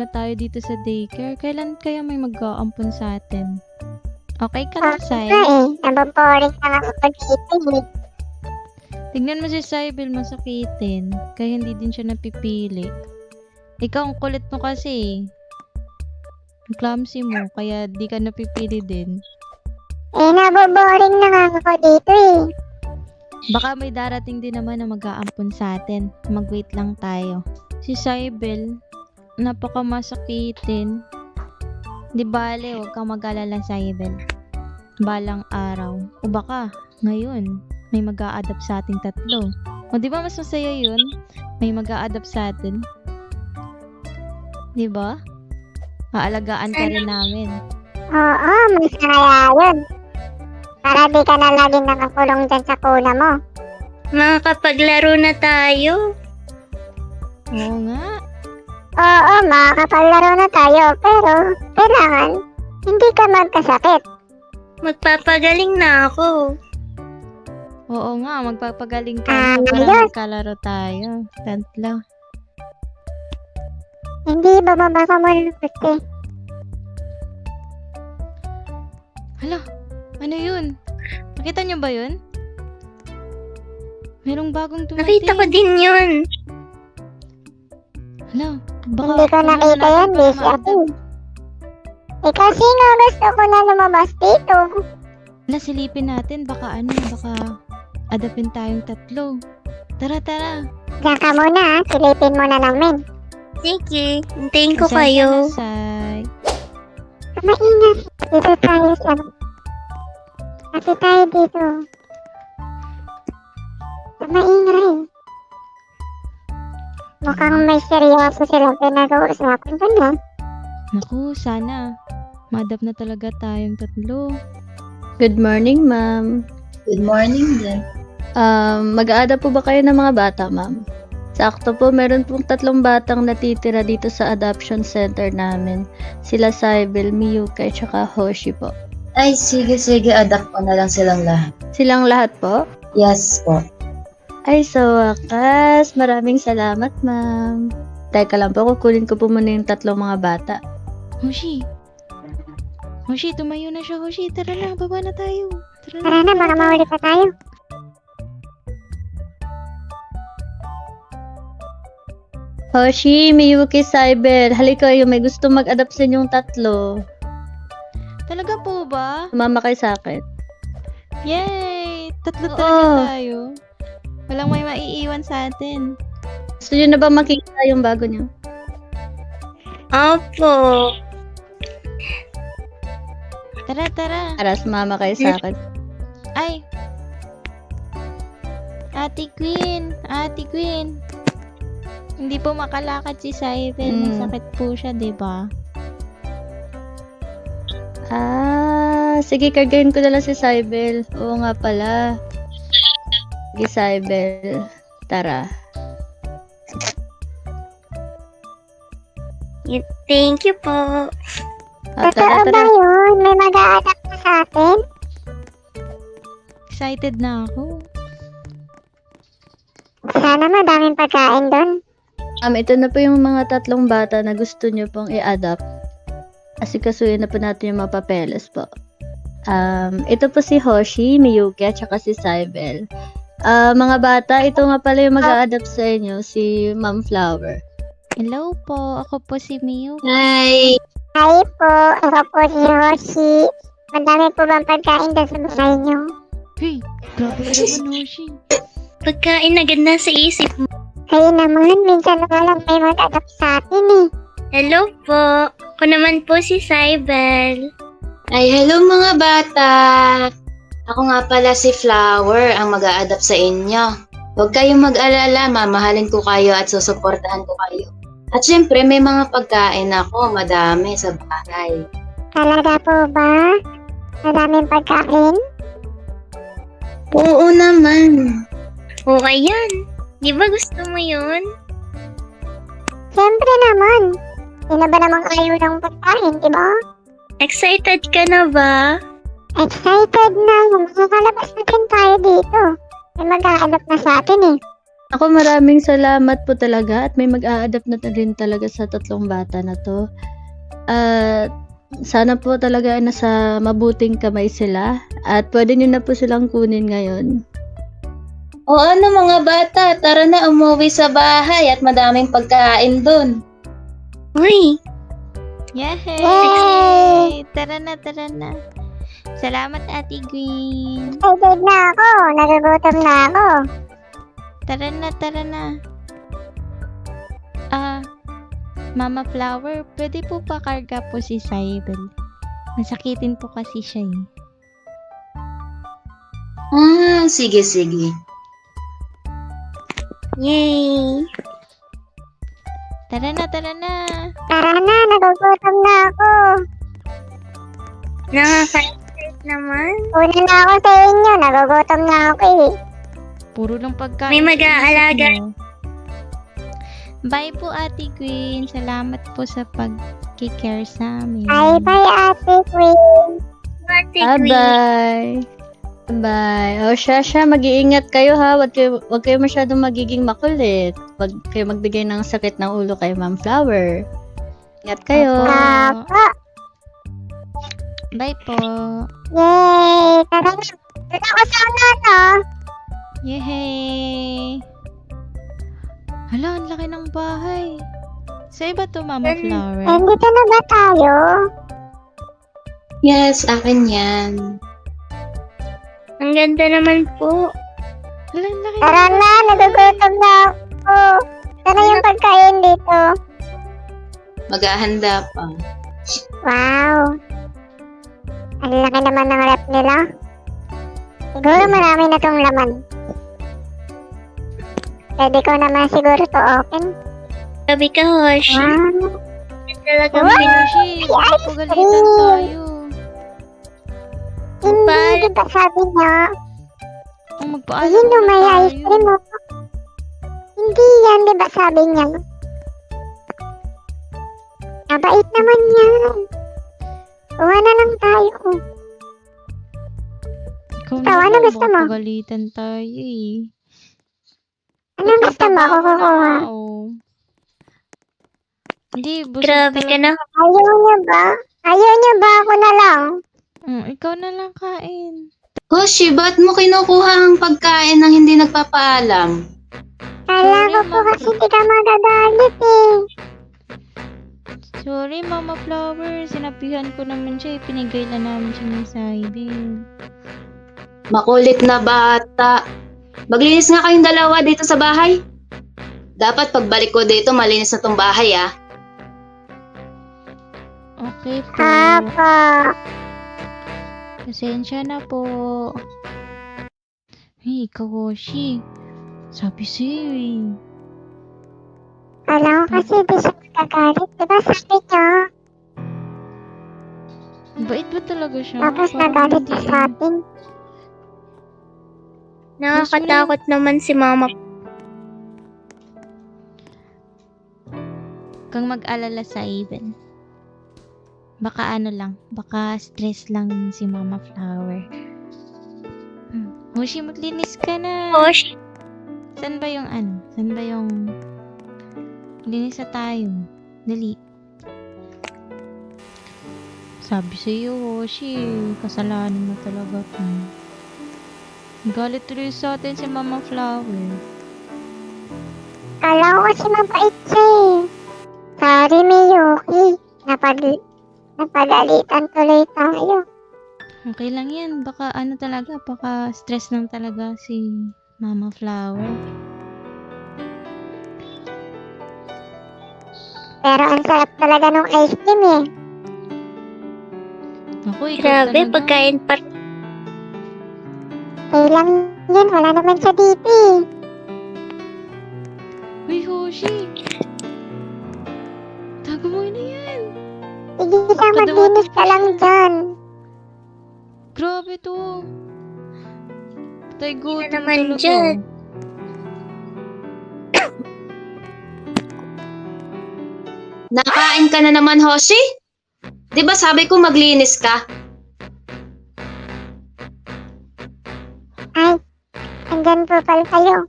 na tayo dito sa daycare. Kailan kaya may mag-aampon sa atin? Okay ka lang, Sai? Nababoring na ako pag-isip eh. Tignan mo si Saibel, masakitin. Kaya hindi din siya napipili. Ikaw, ang kulit mo kasi. Ang clumsy mo, kaya di ka napipili din. Nababoring na nga ako dito eh. Baka may darating din naman na mag-aampon sa atin. Mag-wait lang tayo. Si Saibel, napakamasakitin. Di bale, huwag kang mag-alala, Saibel. Balang araw. O baka, ngayon, may mag-a-adapt sa ating tatlo. O di ba mas masaya yun? May mag-a-adapt sa atin. Di ba? Aalagaan ka rin namin. Oo, masaya yun. Para di ka na laging nakakulong dyan sa kuna mo. Makakapaglaro na tayo. Oo nga. Oo, makakapaglaro na tayo. Pero, kailangan, hindi ka magkasakit. Magpapagaling na ako. Oo nga, magpapagaling ka para ayos. magkalaro tayo. Tatlo. Hindi, bababa ka muna kasi. Hala, ano yun? Nakita niyo ba yun? Merong bagong dumating. Nakita ko din yun. Hala, baka... Hindi ko nakita yan, busy ako. Kasi nga gusto ko na lumabas dito. Hala, silipin natin. Baka adapin tayong tatlo. Tara, tara. Diyan ka muna ha, silipin mo na namin. Sige, hintayin ko Pasensya kayo. na, Sai. Maingat, dito tayo sa... Kasi tayo dito. Maingay. Mukhang may seryoso silang pinag-uusapan ko na. Naku, sana. Madap na talaga tayong tatlo. Good morning, ma'am. Good morning din. Mag-a-adapt po ba kayo ng mga bata, ma'am? Sakto po, meron pong 3 batang natitira dito sa adoption center namin. Sila Saibel, Miyuka, at saka Hoshi po. Ay, sige, adapt ko na lang silang lahat. Silang lahat po? Yes po. Ay, sa wakas. Maraming salamat, ma'am. Teka lang po, kukunin ko po muna yung 3 mga bata. Hoshi. Hoshi, tumayo na siya, Hoshi. Tara na, baba na tayo. Tara na, baka mahuli pa tayo. Hoshi, Miyuki, Saibel, halika kayo, may gusto mag-adapt sa inyong 3. Talaga po ba? Sumama kayo sa akin. Yay! Tatlo Oo. talaga tayo. Walang may maiiwan sa atin. Gusto nyo na ba makita yung bago nyo? Opo. Tara, tara. Tara, sumama kayo sa akin. Ay! Ate Queen. Hindi po makalakad si Saibel. May sakit po siya, di ba? Sige, kargahin ko na lang si Saibel. Oo nga pala. Sige, Saibel. Tara. Thank you po. Tara, Totoo ba tara. yun? May mag-a-adapt na sa atin? Excited na ako. Sana madaming pagkain doon. Ito na po yung mga 3 bata na gusto nyo pong i-adapt. Asikasuhin na po natin yung mga papeles po. Ito po si Hoshi, Miyuki, at saka si Saibel. Mga bata, ito nga pala yung mag-a-adapt sa inyo, si Ma'am Flower. Hello po. Ako po si Miyu. Hi! Hi po, ako po si Hoshi. Madami po bang pagkain doon sa bahay niyo? Hey! Grabe ka naman, Hoshi. Pagkain agad na sa isip mo. Kayo naman, minsan na lang may mag-adapt sa atin eh. Hello po. Ako naman po si Saibel. Ay, hello mga bata! Ako nga pala si Flower, ang mag-a-adapt sa inyo. Huwag kayong mag-alala, mamahalin ko kayo at susuportahan ko kayo. At syempre, may mga pagkain ako, madami sa bahay. Talaga po ba? Madaming pagkain? Oo naman. Okay yan. Di ba gusto mo yun? Siyempre naman. Sino ba namang ayaw ng pagkain, di ba? Excited ka na ba? Excited na. Makakalabas na din tayo dito. May mag-a-adapt na sa atin eh. Ako maraming salamat po talaga at may mag-a-adapt na rin talaga sa 3 bata na to. At sana po talaga ay nasa mabuting kamay sila at pwede nyo na po silang kunin ngayon. O ano mga bata, tara na umuwi sa bahay at madaming pagkain dun. Uy, Yay! Yay! Tara na, tara na. Salamat, Ate Green. Excited na ako. Nagugutom na ako. Tara na, tara na. Mama Flower, pwede po pakarga po si Cybel. Masakitin po kasi siya eh. Sige, sige. yay! Tara na, tara na. Tara na, nagugutom na ako. Nakaka-excite naman. Una na ako sa inyo. Nagugutom na ako eh. Puro lang pagkain. May mag-aalaga. mo. Bye po, Ate Queen. Salamat po sa pag-care sa amin. Bye-bye, Ate Queen. Ate Queen. Bye-bye! Bye! O siya, mag-iingat kayo ha. Wag kayo masyadong magiging makulit. Wag kayo magbigay ng sakit ng ulo kay Ma'am Flower. Ingat kayo. Opo. Apo. Bye po. Yay! Tara na. Dito ako sa una, no? Yehey! Hala, ang laki ng bahay. Sa iba to, Mama Flower. Dito na ba tayo? Yes, akin yan. Ang ganda naman po. Hala, ang laki Tara ng na, nagugutom na ako. Tara yung pagkain dito. Maghahanda pa. Wow. Ang laki naman ng rep nila. Siguro marami na tong laman. Pwede ko naman siguro to open. Sabi ka, Hoshi. Wow. Talaga Wow. Yoshi, Ay, pagalitan cream. tayo. Hindi, di ba sabi niya? Oh, magpaalam Ayun muna may ice tayo. cream ako. Hindi yan, di ba sabi niya? Mabait naman yan. Uwa na lang tayo. Ikaw Ikaw, ano naman, gusto mo? pagalitan tayo eh. Anong gusto mo? Ako Taba mo na kukuha. nga, oh. Hindi, busog Grabe ka na. Ayaw niyo ba? Ayaw niyo ba ako na lang? Ikaw na lang kain. Hoshi, ba't mo kinukuha ang pagkain ng hindi nagpapaalam? Kala ko po kasi di ka magagalit eh. Sorry, Mama Flower. Sinabihan ko naman siya. Pinigay lang namin siya ng Cybel. Makulit na bata. Maglinis nga kayong dalawa dito sa bahay. Dapat pagbalik ko dito, malinis na tong bahay ah. Okay po. Apa. Pasensya na po. Hey, Kawoshi. Sabi sa'yo eh. Alam ko kasi di siya magagalit. Di ba sabi niya? Bait ba talaga siya? Tapos Parang nagalit hindi siya eh. sa atin. Nakakatakot naman si Mama. Kang mag-alala sa Aven. Baka ano lang, baka stress lang si Mama Flower. Hoshi, maglinis ka na. Hoshi. Saan ba yung ano? Saan ba yung... Linis na tayo. Dali. Sabi sa'yo, Hoshi, kasalanan mo talaga to. Galit tuloy sa atin si Mama Flower. Kala ko kasi mabait siya eh. Sorry, Miyuki. Napagalitan tuloy tayo. Okay lang yan. Baka ano talaga, baka stress lang talaga si Mama Flower. Pero ang sarap talaga ng ice cream eh. Ako, ikaw Grabe, talaga. pagkain pa. Kailang yun, wala naman sa DP. Uy, Hoshi! Tago mo na yan! Sige lang, maglinis ka lang dyan. Grabe to! Patay gutom naman talaga. dyan. Nakain ka na naman, Hoshi? Di ba sabi ko maglinis ka? Ay, andyan po pala kayo.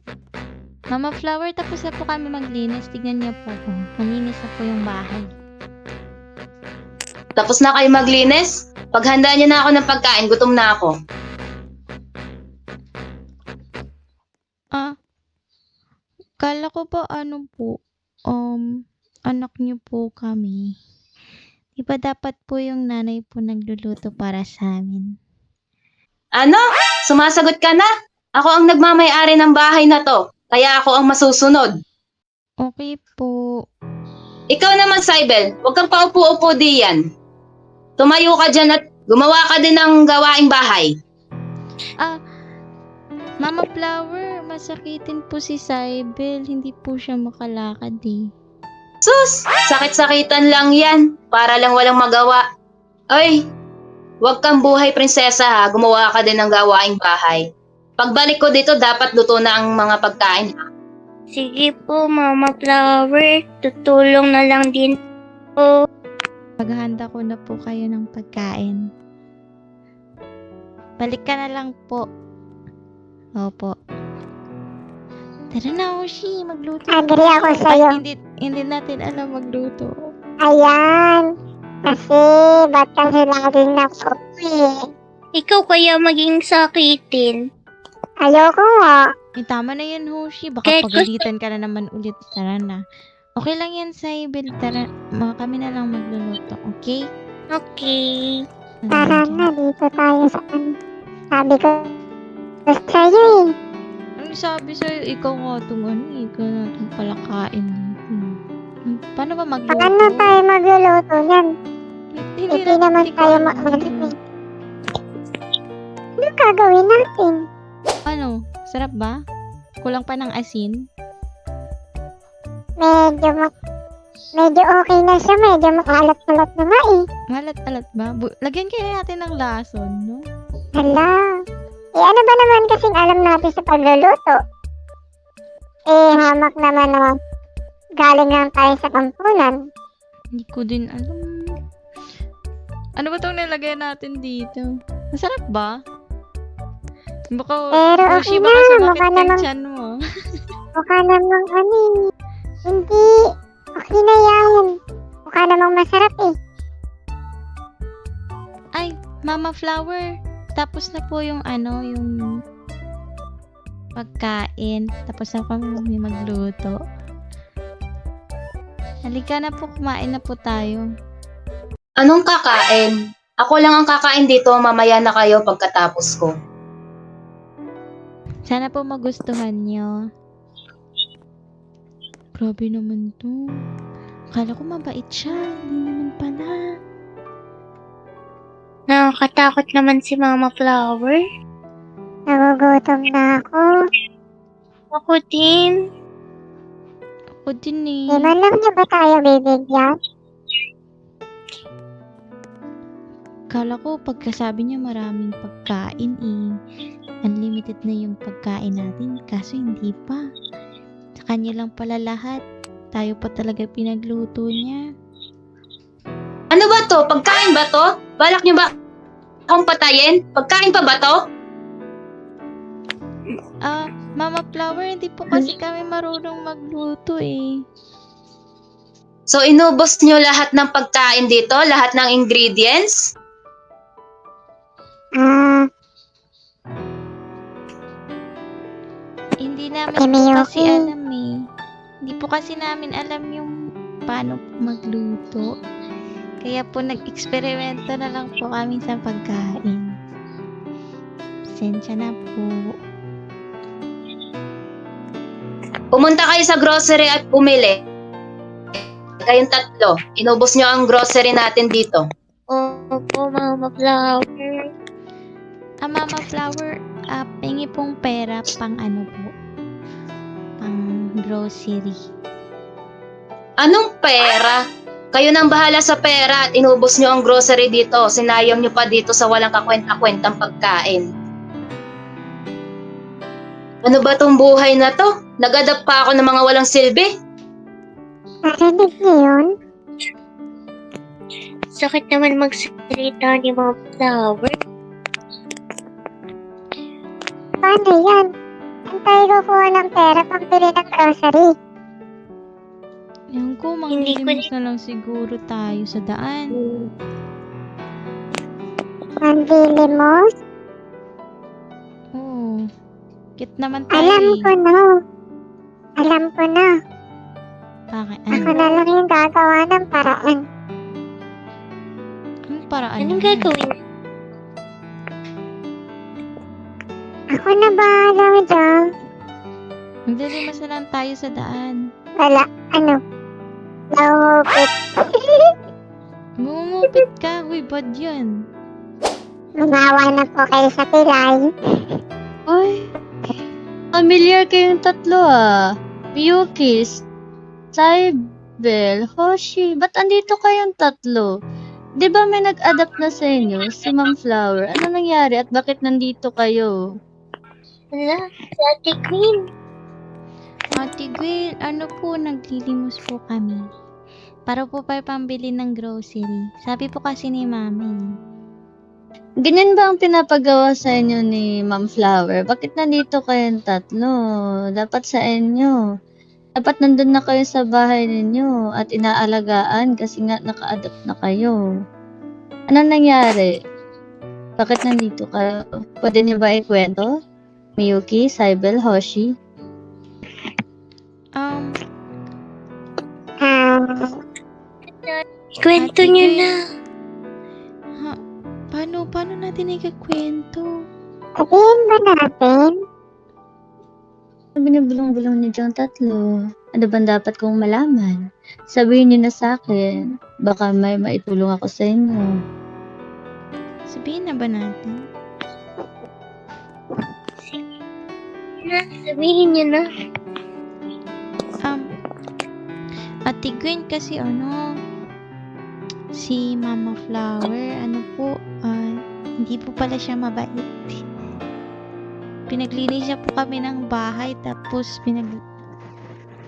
Mama Flower, tapos na po kami maglinis. Tignan niyo po. Oh, malinis na po yung bahay. Tapos na kayo maglinis? Paghandaan niyo na ako ng pagkain, gutom na ako. Ah, kala ko ba ano po, anak niyo po kami. Di ba dapat po yung nanay po nagluluto para sa amin? Ano? Sumasagot ka na? Ako ang nagmamay-ari ng bahay na to, kaya ako ang masusunod. Okay po. Ikaw naman, Saibel, huwag kang paupo-upo diyan. Tumayo ka dyan at gumawa ka din ng gawaing bahay. Ah, Mama Flower, masakitin po si Saibel. Hindi po siya makalakad eh. Sus, sakit-sakitan lang yan, para lang walang magawa. Ay, huwag kang buhay prinsesa ha, gumawa ka din ng gawaing bahay. Pagbalik ko dito, dapat luto na ang mga pagkain. Sige po, Mama Flower. Tutulong na lang din po. Paghahanda ko na po kayo ng pagkain. Balik ka na lang po. Opo. Tara na, Oshi. Magluto. Agree ako sa'yo. Ay, hindi natin alam magluto. Ayan. Kasi, ba't kasi laging nakupo eh. Ikaw kaya maging sakitin. Ayoko nga. Tama na yan, Hoshi. Baka Kahit pagalitan ka na naman ulit. Tara na. Okay lang yan, Saibel. Tara, kami na lang magluluto. Okay? Okay. Tara na, dito tayo sa ano. Sabi ko sa'yo eh. Ano sabi sa'yo? Ikaw nga itong ano. Ikaw na itong palakain. Paano ba magluto? Paano tayo magluluto yan? Hindi naman tayo ikaw maalit eh. Ano gagawin natin? Ano? Sarap ba? Kulang pa ng asin? Medyo okay na siya. Medyo maalat-alat na nga eh. Malat-alat ba? Lagyan kaya natin ng lason, no? Hala. Ano ba naman kasing alam natin sa pagluluto? Hamak naman na galing lang tayo sa kampunan. Hindi ko din alam. Ano ba itong nilagay natin dito? Masarap ba? Baka, Pero Hoshi, okay baka na. sumakit Mukha yung namang, tiyan mo. mukha namang ano eh. Hindi. Okay na yan. Mukha namang masarap eh. Ay, Mama Flower. Tapos na po yung ano, yung pagkain. Tapos na po kami magluto. Halika na po, kumain na po tayo. Anong kakain? Ako lang ang kakain dito, mamaya na kayo pagkatapos ko. Sana po magustuhan nyo. Grabe naman to. Akala ko mabait siya. Hindi naman pala. Nakakatakot naman si Mama Flower. Nagugutom na ako. Ako din. Ako din eh. Di man lang niyo ba tayo bibigyan? Akala ko pagkasabi niya maraming pagkain eh. Unlimited na yung pagkain natin. Kaso hindi pa. Sa kanya lang pala lahat. Tayo pa talaga pinagluto niya. Ano ba to? Pagkain ba to? Balak niyo ba akong patayin? Pagkain pa ba to? Mama Flower, hindi po kasi kami marunong magluto eh. So inubos niyo lahat ng pagkain dito? Lahat ng ingredients? Hindi namin Kami po okay. kasi alam eh. Hindi po kasi namin alam yung paano po magluto. Kaya po nag-eksperimento na lang po kami sa pagkain. Pasensya na po. Pumunta kayo sa grocery at pumili. Kayong tatlo. Inubos niyo ang grocery natin dito. Opo, Mama Flower. Mama Flower, pengi pong pera pang ano po? Pang grocery. Anong pera? Kayo nang bahala sa pera at inubos niyo ang grocery dito. Sinayang niyo pa dito sa walang kakwenta-kwentang pagkain. Ano ba tong buhay na to? Nag-adapt pa ako ng mga walang silbi. Narinig niyo yun? Sakit naman magsalita ni Mama Flower. Paano yan? Saan tayo kukuha ng pera pambili ng grocery? Ewan ko, Hindi ko manglilimos na lang siguro tayo sa daan. Manlilimos? Oo. Kit naman tayo Alam eh. ko na. Alam ko na. Bakit? Ako Ano? na lang yung gagawa ng paraan. Anong paraan Anong naman? gagawin? Ako na bahala dyan. Maglilimos na lang tayo sa daan. Wala. Ano? Naumupit. Mumupit ka. Uy, bad yan. Lumawa na po kayo sa pilay. Ay, familiar kayong tatlo ah. Miyuki, Saibel, Hoshi. Ba't andito kayong tatlo? Di ba may nag-adapt na sa inyo, si Ma'am Flower? Ano nangyari at bakit nandito kayo? Wala, si Ate Queen. Ate Gwen, ano po, naglilimos po kami. Para po pa pambili ng grocery. Sabi po kasi ni Mami. Ganyan ba ang pinapagawa sa inyo ni Ma'am Flower? Bakit nandito kayong tatlo? Dapat sa inyo. Dapat nandun na kayo sa bahay ninyo at inaalagaan kasi nga naka-adapt na kayo. Ano nangyari? Bakit nandito kayo? Pwede niyo ba ikwento? Miyuki, Saibel, Hoshi? Um, Kwento Ate niyo Queen. na. ha, paano natin ikakwento? Sabihin ba natin? Ano binibulong-bulong niyo dyan tatlo? Ano bang dapat kong malaman? Sabihin niyo na sa akin. Baka may maitulong ako sa inyo. Sabihin na ba natin? Sabihin niyo na. Ate Gwen kasi si Mama Flower, hindi po pala siya mabait. Pinaglinis niya po kami ng bahay, tapos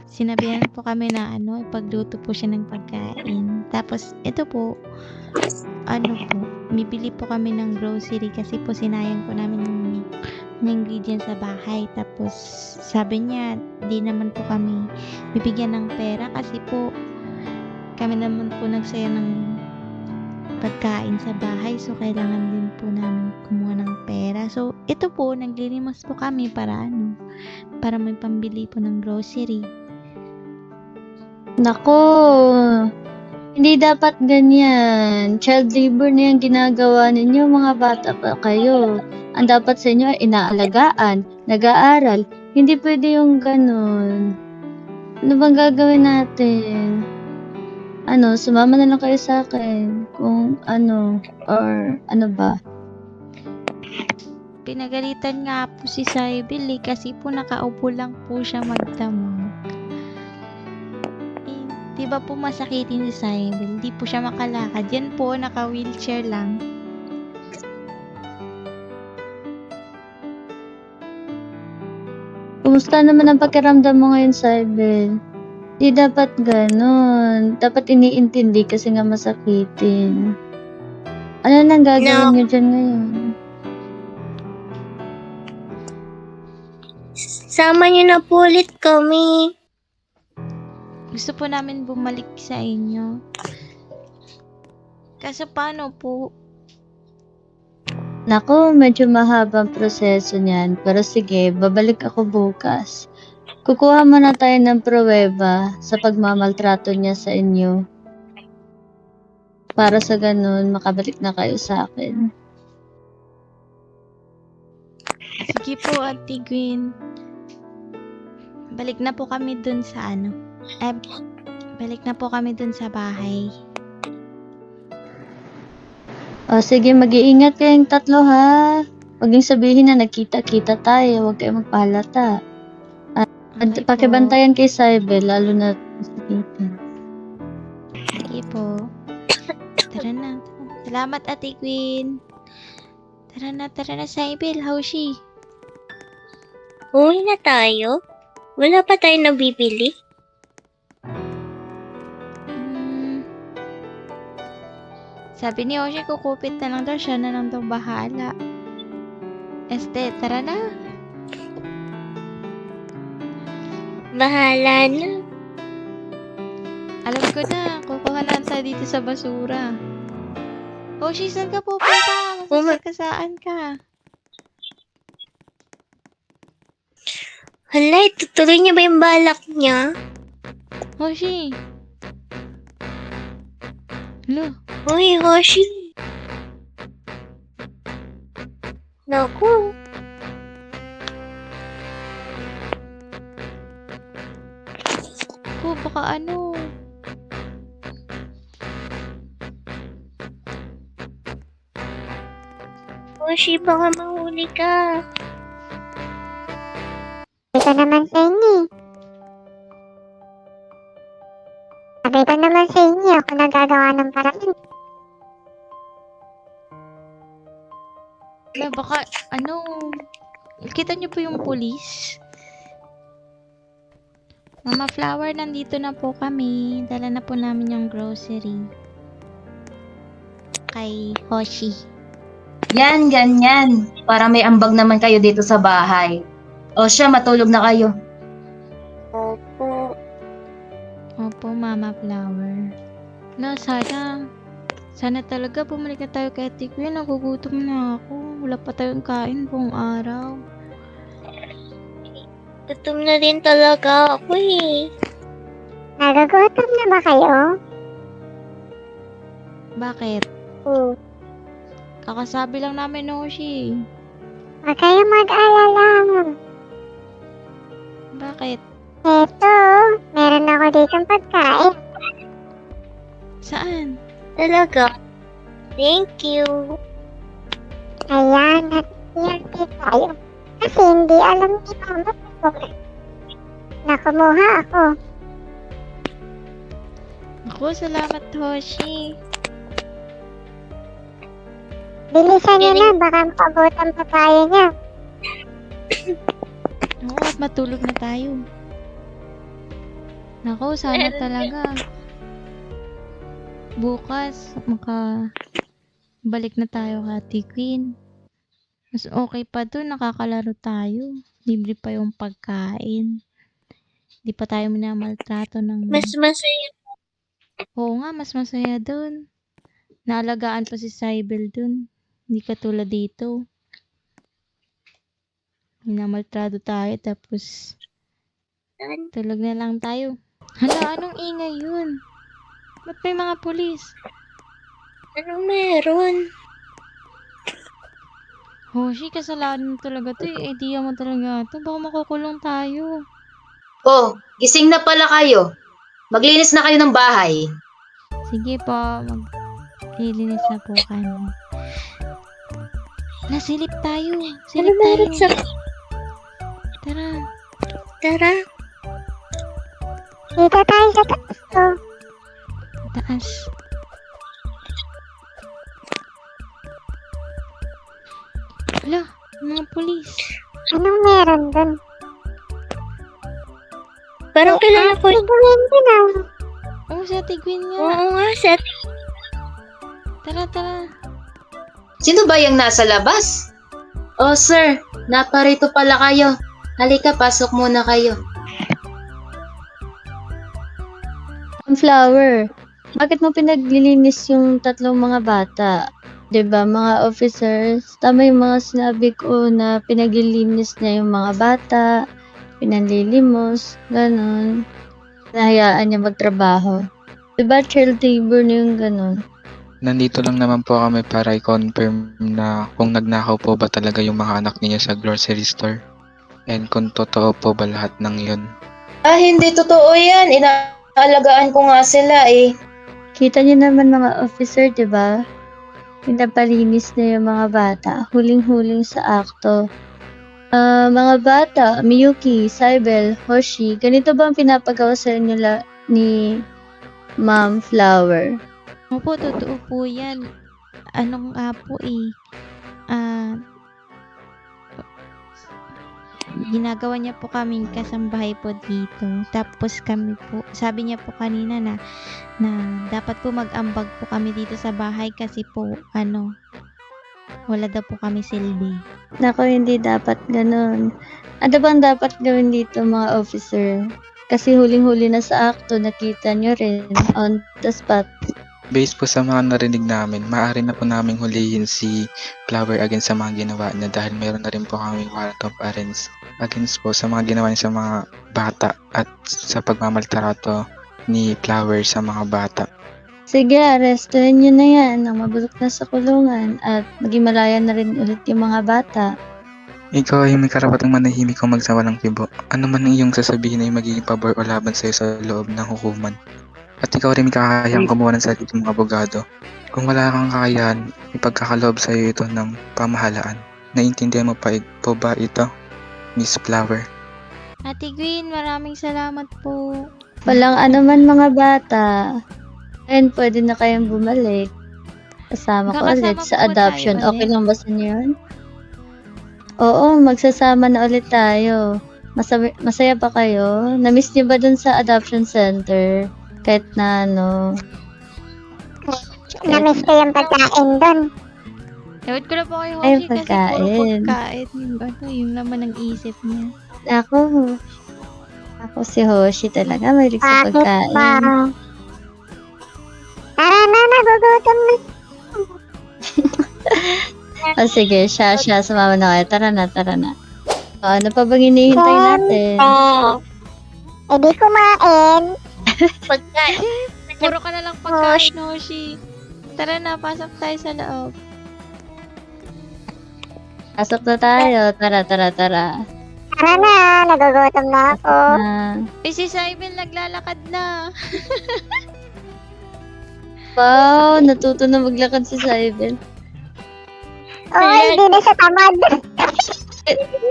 sinabihan po kami na ipagluto po siya ng pagkain. Tapos, ito po, bibili po kami ng grocery kasi po sinayang po namin yung ingredients sa bahay. Tapos, sabi niya, di naman po kami bibigyan ng pera kasi po kami naman po nagsaya ng pagkain sa bahay, so kailangan din po namin kumuha ng pera. So ito po, naglilimos po kami para may pambili po ng grocery. Nako, hindi dapat ganyan. Child labor na yung ginagawa ninyo, mga bata pa kayo. Ang dapat sa inyo ay inaalagaan, nag-aaral. Hindi pwede yung ganun. Ano bang gagawin natin? Sumama na lang kayo sa akin. Kung or ano ba? Pinagalitan nga po si Saibel kasi po nakaupo lang po siya magdamag. Di ba po masakitin si Saibel? Di po siya makalakad. Yan po, naka-wheelchair lang. Kumusta naman ang pakiramdam mo ngayon, Saibel? Di dapat ganun. Dapat iniintindi kasi nga masakitin. Ano nang gagawin No. niyo dyan ngayon? Sama niyo na po ulit kami. Gusto po namin bumalik sa inyo. Kaso paano po? Naku, medyo mahabang proseso niyan. Pero sige, babalik ako bukas. Kukuha muna tayo ng pruweba sa pagmamaltrato niya sa inyo. Para sa ganun, makabalik na kayo sa akin. Sige po, Ate Gwen. Balik na po kami dun sa balik na po kami dun sa bahay. O sige, mag-iingat kayong tatlo ha. Huwag yung sabihin na nagkita-kita tayo. Huwag kayong magpahalata. Okay po. Pakibantayan kay Saibel, lalo na sakitin. Sige po. Tara na. Salamat, Ate Queen. Tara na, Saibel. Howshi? Uwi na tayo? Wala pa tayo nabibili? Sabi ni Oshi, kukupit na lang daw. Siya na lang daw bahala. Tara na. bahala na. Alam ko na, kukuha lang tayo dito sa basura. Hoshi, saan ka pupunta? Masasakasaan ka. Hala, itutuloy niya ba yung balak niya? Hoshi. Lo, Uy, Hoshi. Naku. baka ano. Hoshi, baka mahuli ka. Sabi ko naman sa inyo eh. Sabi ko naman sa inyo, ako nagagawa ng paraan. Na baka ano. Kita niyo po yung pulis? Mama Flower, nandito na po kami. Dala na po namin yung grocery. Kay Hoshi. Yan, ganyan. Para may ambag naman kayo dito sa bahay. O siya, matulog na kayo. Opo. Opo, Mama Flower. No, sana talaga bumalik na tayo kay Ate Queen. Nagugutom na ako. Wala pa tayong kain buong araw. Gutom na din talaga ako eh. Nagugutom na ba kayo? Bakit? Oh. Kakasabi lang namin, Hoshi. Huwag kayong mag-alala. Bakit? Eto, meron ako ditong pagkain. Saan? Talaga. Thank you. Ayan, hati-hati tayo. Kasi hindi alam ni Mama ko na kumuha ako. Ako, salamat, Hoshi. Bilisan niyo na, baka makabutan pa tayo niya. Oo, at matulog na tayo. Nako, sana talaga. Bukas, balik na tayo kay Ate Queen. Mas okay pa doon, nakakalaro tayo. Libre pa yung pagkain. Di pa tayo minamaltrato ng... Mas masaya. Oo nga, mas masaya doon. Naalagaan pa si Cybel doon. Hindi katulad dito. Minamaltrato tayo, tapos tulog na lang tayo. Hala, anong ingay yun? Ba't may mga pulis? Anong meron? Hoshi, kasalanan mo talaga to eh. Idea mo talaga to. Baka makukulong tayo. Oh, gising na pala kayo. Maglinis na kayo ng bahay. Sige po, maglilinis na po kami. Nasilip tayo. Silip Ano meron tayo. sa... Tara. Tara. Dito tayo sa taas ko. Taas. Hala, mga pulis. Anong meron dun? Parang kilala ko. Sigawin din ah. Oh, si Ate Gwen nga. Oo nga, set. Tara. Sino ba yung nasa labas? Oh sir, naparito pala kayo. Halika, pasok muna kayo. Flower, bakit mo pinaglilinis yung tatlong mga bata? 'Di ba, mga officers? Tama yung mga sinabi ko na pinaglilinis niya yung mga bata, pinanlilimos, ganon. Nahayaan niya magtrabaho. 'Di ba, child labor na yung ganon? Nandito lang naman po kami para i-confirm na kung nagnakaw po ba talaga yung mga anak niya sa grocery store. And kung totoo po ba lahat ng yun. Hindi totoo yan. Inaalagaan ko nga sila eh. Kita niyo naman mga officer, 'di ba? Pinapalinis na yung mga bata, huling-huling sa akto. Mga bata, Miyuki, Cybel, Hoshi, ganito ba ang pinapagawa sa inyo ni Ma'am Flower? Opo, totoo po yan. Anong nga po eh. Ginagawa niya po kaming kasambahay po dito. Tapos kami po, sabi niya po kanina na dapat po mag-ambag po kami dito sa bahay kasi po, wala daw po kami silbi. Nako, hindi dapat ganun. Ano bang dapat gawin dito mga officer? Kasi huling-huli na sa akto, nakita nyo rin on the spot. Based po sa mga narinig namin, maaari na po namin hulihin si Flower against sa mga ginawa niya dahil meron na rin po kami warrant of arrest against po sa mga ginawa niya sa mga bata at sa pagmamaltrato ni Flower sa mga bata. Sige, arrestuhin nyo na yan nang mabulok na sa kulungan at maging malaya na rin ulit yung mga bata. Ikaw ay may karapatang manahimik kung magsawalang kibo. Ano man ang iyong sasabihin ay magiging pabor o laban sa'yo sa loob ng hukuman. At ikaw rin may kakayahang kumuha ng sarili mong abogado. Kung wala kang kakayahan, ipagkakaloob sa'yo ito ng pamahalaan. Naiintindihan mo pa po ba ito, Miss Flower? Ate Green, maraming salamat po. Walang anuman mga bata. Ngayon pwede na kayong bumalik. Kasama ko Kakasama ulit po sa ba adoption. tayo Okay ulit? lang ba sa inyo yun? Oo, magsasama na ulit tayo. Masaya ba kayo? Na-miss niyo ba dun sa adoption center? Kahit na ano, Na-miss ko yung pagkain doon. Ewan ko na po kay Ay, Hoshi kasi puro pagkain. pagkain. Yung laman ng isip niya. ako si Hoshi talaga, mahilig sa Bakit pagkain. ba? Tara na, nagugutom na. O sige, siya, sumama na kayo. Tara na. O, ano pa bang hinihintay natin? Eh di kumain. Pagkain. Puro ka na lang pagkain, Hoshi. Tara na, pasok tayo sa loob. Pasok na tayo. Tara. Tara na, nagugutom na ako. Si Cybele naglalakad na. Wow, natuto na maglakad si Cybele. Oy, hindi na siya tamad.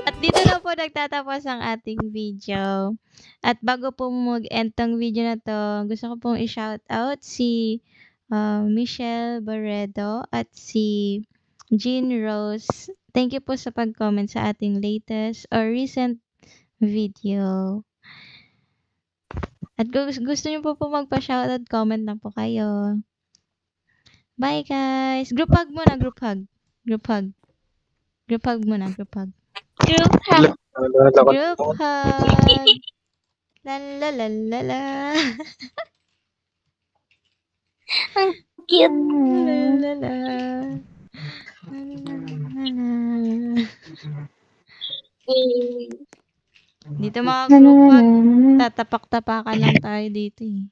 At dito na po nagtatapos ang ating video. At bago po mag-end tong video na to, gusto ko pong i-shoutout si Michelle Barredo at si Jean Rose. Thank you po sa pag-comment sa ating latest or recent video. At kung gusto niyo po magpa-shoutout, comment lang po kayo. Bye guys! Group hug muna, group hug. Group hug. Group hug muna, group hug. Group hug. Group hug. La la la la la. Cute. La la la. La la la. Dito mga group hug, tatapak-tapakan lang tayo dito eh.